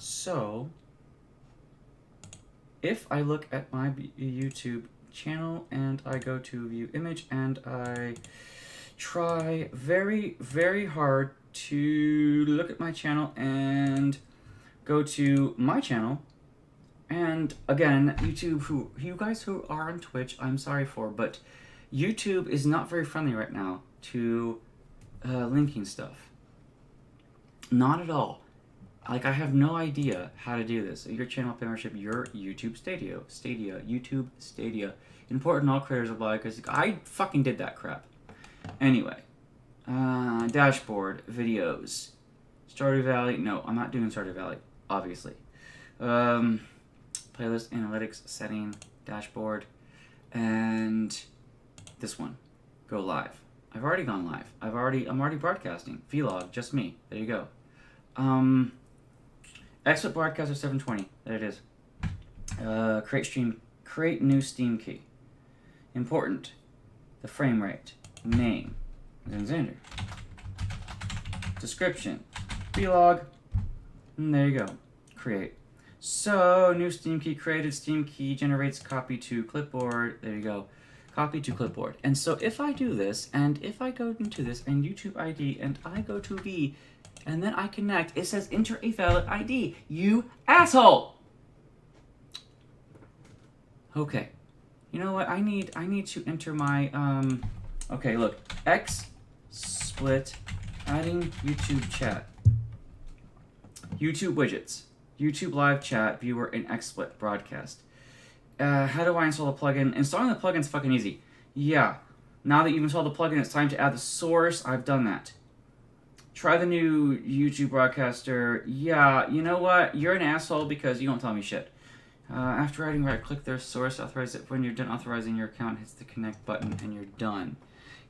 So, if I look at my YouTube channel and I go to view image and I try very, very hard to look at my channel and go to my channel, and again, YouTube, who you guys who are on Twitch, I'm sorry for, but YouTube is not very friendly right now to linking stuff. Not at all. Like, I have no idea how to do this. Your channel membership, your YouTube Stadia, YouTube Stadia. Important all creators apply, because I fucking did that crap. Anyway, dashboard, videos, Stardew Valley. No, I'm not doing Stardew Valley, obviously. Playlist, analytics, setting, dashboard, and this one, go live. I've already gone live. I'm already broadcasting. Vlog, just me. There you go. Expert broadcaster 720. There it is. Create new Steam key. Important. The frame rate. Name. Xander. Description. Vlog. And there you go. Create. So, new Steam key created. Steam key generates copy to clipboard. There you go. Copy to clipboard. And so if I do this, and if I go into this, and YouTube ID, and I go to V, and then I connect, it says enter a valid ID. You asshole! Okay. You know what? I need to enter my, okay, look. XSplit, adding YouTube chat. YouTube widgets. YouTube live chat, viewer, and XSplit broadcast. How do I install the plugin? Installing the plugin is fucking easy. Yeah. Now that you've installed the plugin, it's time to add the source. I've done that. Try the new YouTube broadcaster. Yeah, you know what? You're an asshole because you don't tell me shit. After adding, right-click their source, authorize it. When you're done authorizing your account, hits the connect button, and you're done.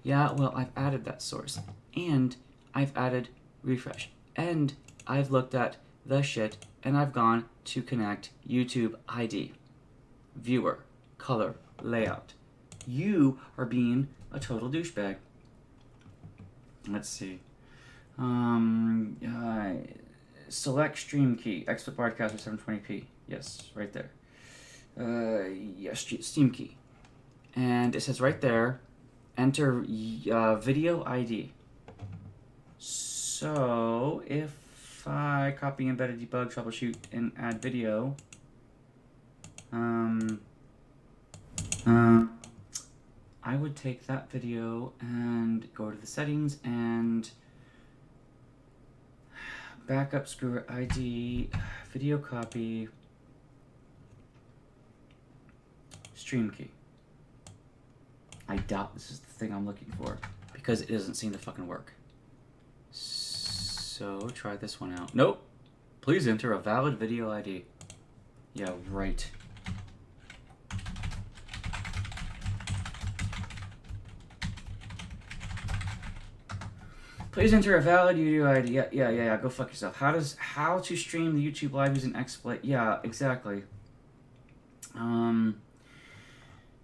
Yeah, well, I've added that source. And I've added refresh. And I've looked at the shit, and I've gone to connect YouTube ID. Viewer, color, layout. You are being a total douchebag. Let's see. Select stream key. Export broadcaster 720p. Yes, right there. Yes, Steam key. And it says right there, enter video ID. So if I copy embedded debug, troubleshoot, and add video, I would take that video and go to the settings and backup screwer ID, video copy, stream key. I doubt this is the thing I'm looking for because it doesn't seem to fucking work. So try this one out. Nope. Please enter a valid video ID. Yeah, right. Please enter a valid video ID. Yeah. Go fuck yourself. How to stream the YouTube live using XSplit? Yeah, exactly.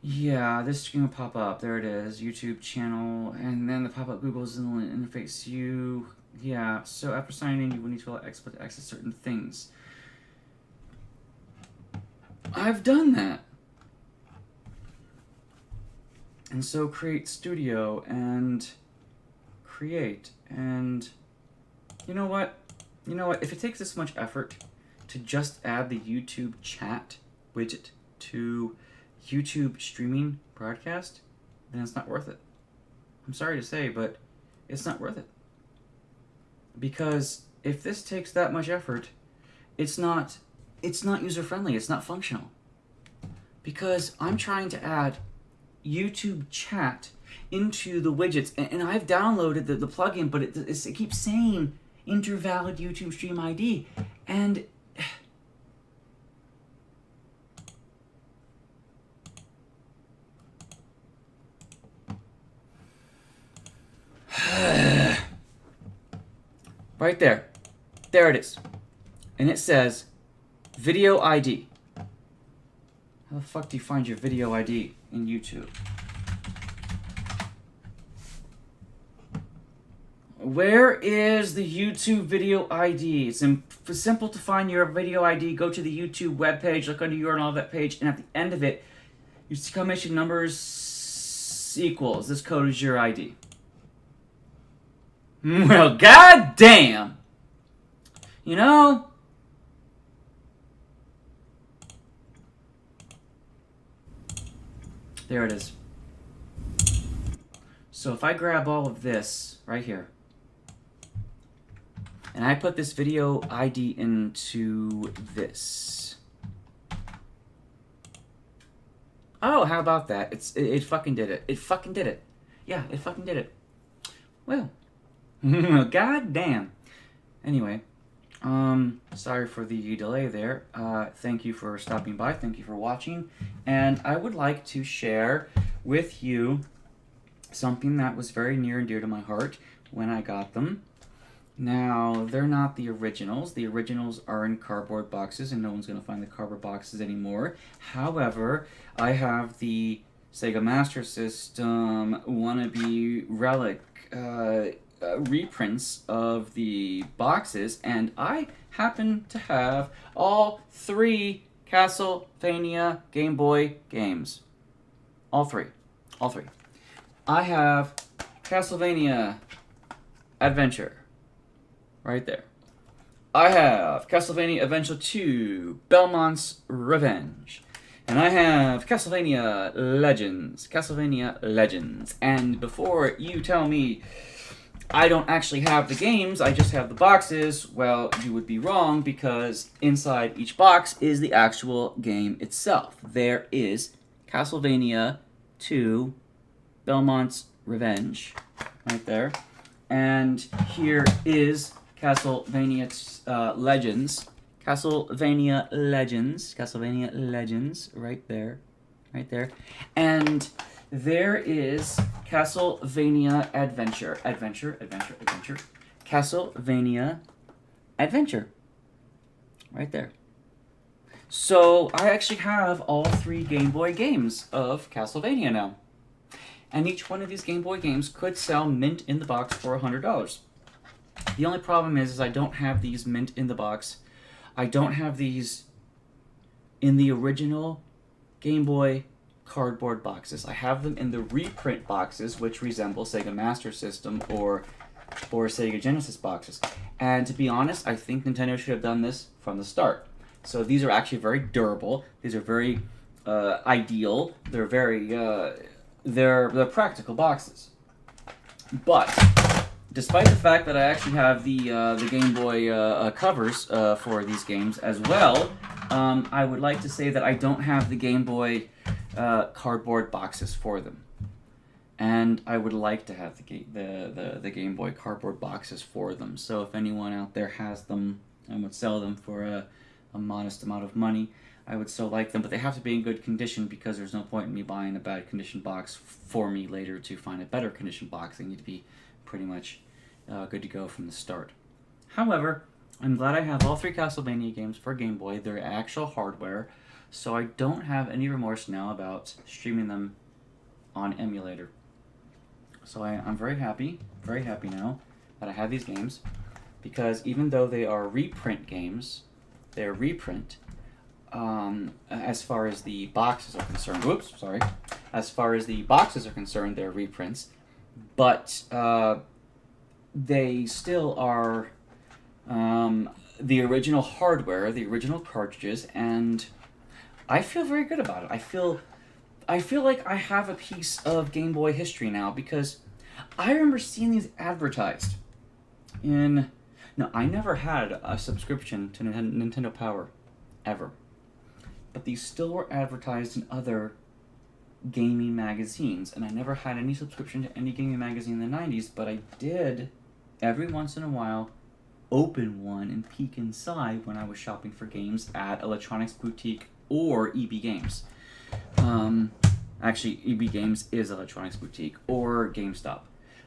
Yeah, this screen will pop up. There it is. YouTube channel, and then the pop-up Google's interface. Yeah. So after signing in, you will need to allow XSplit to access certain things. I've done that. And so create studio and create, and you know what? If it takes this much effort to just add the YouTube chat widget to YouTube streaming broadcast, then it's not worth it. I'm sorry to say, but it's not worth it. Because if this takes that much effort, it's not user-friendly, it's not functional. Because I'm trying to add YouTube chat into the widgets, and I've downloaded the plugin, but it keeps saying enter valid YouTube stream ID, and right there it is, and it says video ID. How the fuck do you find your video ID in YouTube? Where is the YouTube video ID? It's simple to find your video ID. Go to the YouTube webpage, look under URL of that page, and at the end of it, your exclamation numbers equals. This code is your ID. Well, goddamn! You know, there it is. So if I grab all of this right here, and I put this video ID into this. Oh, how about that? It fucking did it. It fucking did it. Yeah, it fucking did it. Well, god damn. Anyway, sorry for the delay there. Thank you for stopping by. Thank you for watching. And I would like to share with you something that was very near and dear to my heart when I got them. Now, they're not the originals. The originals are in cardboard boxes, and no one's going to find the cardboard boxes anymore. However, I have the Sega Master System wannabe relic reprints of the boxes, and I happen to have all 3 Castlevania Game Boy games. All three. I have Castlevania Adventure. Right there. I have Castlevania Adventure 2, Belmont's Revenge. And I have Castlevania Legends. And before you tell me I don't actually have the games, I just have the boxes, well, you would be wrong, because inside each box is the actual game itself. There is Castlevania 2, Belmont's Revenge. Right there. And here is Castlevania Legends, Castlevania Legends, right there, and there is Castlevania Adventure, Castlevania Adventure, right there. So I actually have all 3 Game Boy games of Castlevania now, and each one of these Game Boy games could sell mint in the box for $100. The only problem is I don't have these mint in the box. I don't have these in the original Game Boy cardboard boxes. I have them in the reprint boxes, which resemble Sega Master System or Sega Genesis boxes. And to be honest, I think Nintendo should have done this from the start. So these are actually very durable. These are very ideal. They're very they're practical boxes. But despite the fact that I actually have the Game Boy covers for these games as well, I would like to say that I don't have the Game Boy cardboard boxes for them, and I would like to have the Game Boy cardboard boxes for them. So if anyone out there has them and would sell them for a modest amount of money, I would so like them. But they have to be in good condition, because there's no point in me buying a bad condition box for me later to find a better condition box. They need to be pretty much good to go from the start. However, I'm glad I have all 3 Castlevania games for Game Boy. They're actual hardware, so I don't have any remorse now about streaming them on emulator. So I'm very happy now that I have these games, because even though they are reprint games, they're reprint. As far as the boxes are concerned, as far as the boxes are concerned, they're reprints, but they still are the original hardware, the original cartridges, and I feel very good about it. I feel like I have a piece of Game Boy history now, because I remember seeing these advertised in... No, I never had a subscription to Nintendo Power, ever. But these still were advertised in other gaming magazines, and I never had any subscription to any gaming magazine in the 90s, but I did, every once in a while, open one and peek inside when I was shopping for games at Electronics Boutique or EB Games. Actually, EB Games is Electronics Boutique, or GameStop.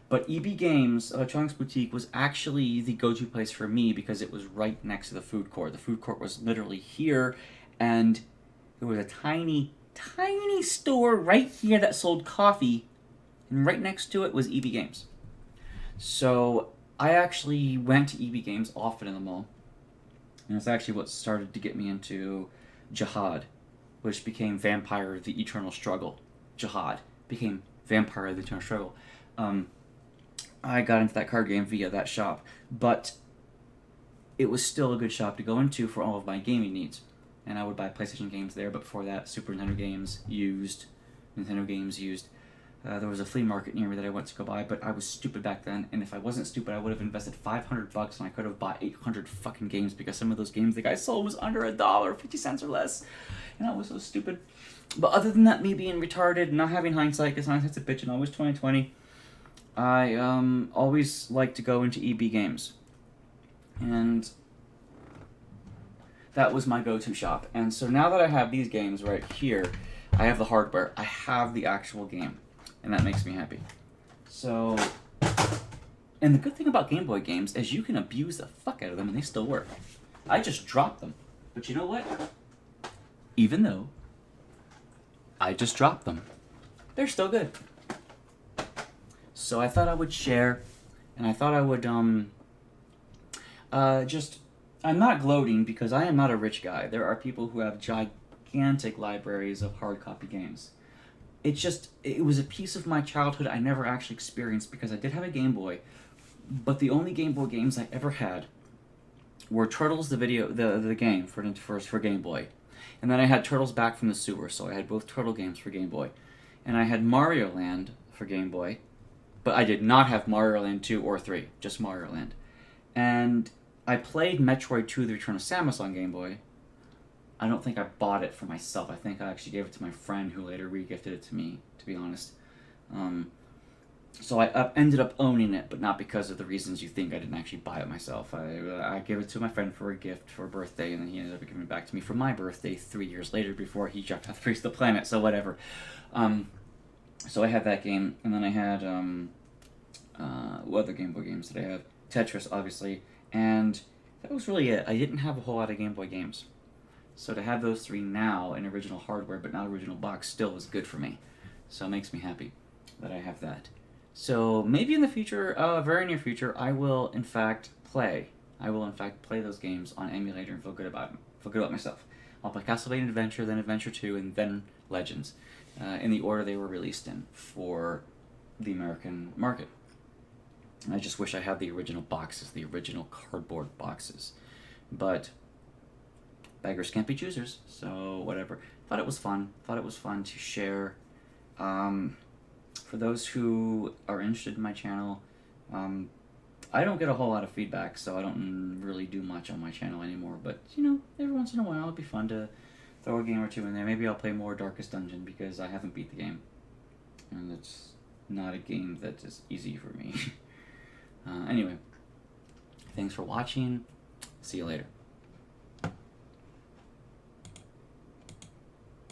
But EB Games, Electronics Boutique, was actually the go-to place for me, because it was right next to the food court. The food court was literally here, and there was a tiny store right here that sold coffee, and right next to it was EB Games. So I actually went to EB Games often in the mall, and it's actually what started to get me into Jihad, which became Vampire: The Eternal Struggle. Jihad became Vampire: The Eternal Struggle. I got into that card game via that shop, but it was still a good shop to go into for all of my gaming needs. And I would buy PlayStation games there, but before that, Super Nintendo games used, Nintendo games used. There was a flea market near me that I went to go buy, but I was stupid back then, and if I wasn't stupid, I would have invested $500 and I could have bought 800 fucking games, because some of those games the guy sold was under $1, 50 cents or less, and I was so stupid. But other than that, me being retarded, not having hindsight, because hindsight's a bitch, and always 2020, I always like to go into EB Games, and that was my go-to shop. And so now that I have these games right here, I have the hardware, I have the actual game, and that makes me happy. So, and the good thing about Game Boy games is you can abuse the fuck out of them and they still work. I just dropped them, but you know what? Even though I just dropped them, they're still good. So I thought I would share, and I thought I would I'm not gloating, because I am not a rich guy. There are people who have gigantic libraries of hard copy games. It was a piece of my childhood I never actually experienced, because I did have a Game Boy, but the only Game Boy games I ever had were Turtles the game for Game Boy. And then I had Turtles Back from the Sewer, so I had both Turtle games for Game Boy. And I had Mario Land for Game Boy, but I did not have Mario Land 2 or 3, just Mario Land. And I played Metroid 2: The Return of Samus on Game Boy. I don't think I bought it for myself. I think I actually gave it to my friend, who later re-gifted it to me, to be honest. So I ended up owning it, but not because of the reasons you think. I didn't actually buy it myself. I gave it to my friend for a gift for a birthday, and then he ended up giving it back to me for my birthday 3 years later, before he dropped off the planet, so whatever. So I had that game, and then I had, what other Game Boy games did I have? Tetris, obviously, and that was really it. I didn't have a whole lot of Game Boy games. So to have those three now in original hardware, but not original box, still was good for me. So it makes me happy that I have that. So maybe in the future, very near future, I will in fact play those games on emulator and feel good about myself. I'll play Castlevania Adventure, then Adventure 2, and then Legends, in the order they were released in for the American market. I just wish I had the original boxes, the original cardboard boxes. But beggars can't be choosers, so whatever. Thought it was fun to share. For those who are interested in my channel, I don't get a whole lot of feedback, so I don't really do much on my channel anymore, but, you know, every once in a while it'd be fun to throw a game or two in there. Maybe I'll play more Darkest Dungeon, because I haven't beat the game, and it's not a game that is easy for me. Anyway, thanks for watching. See you later.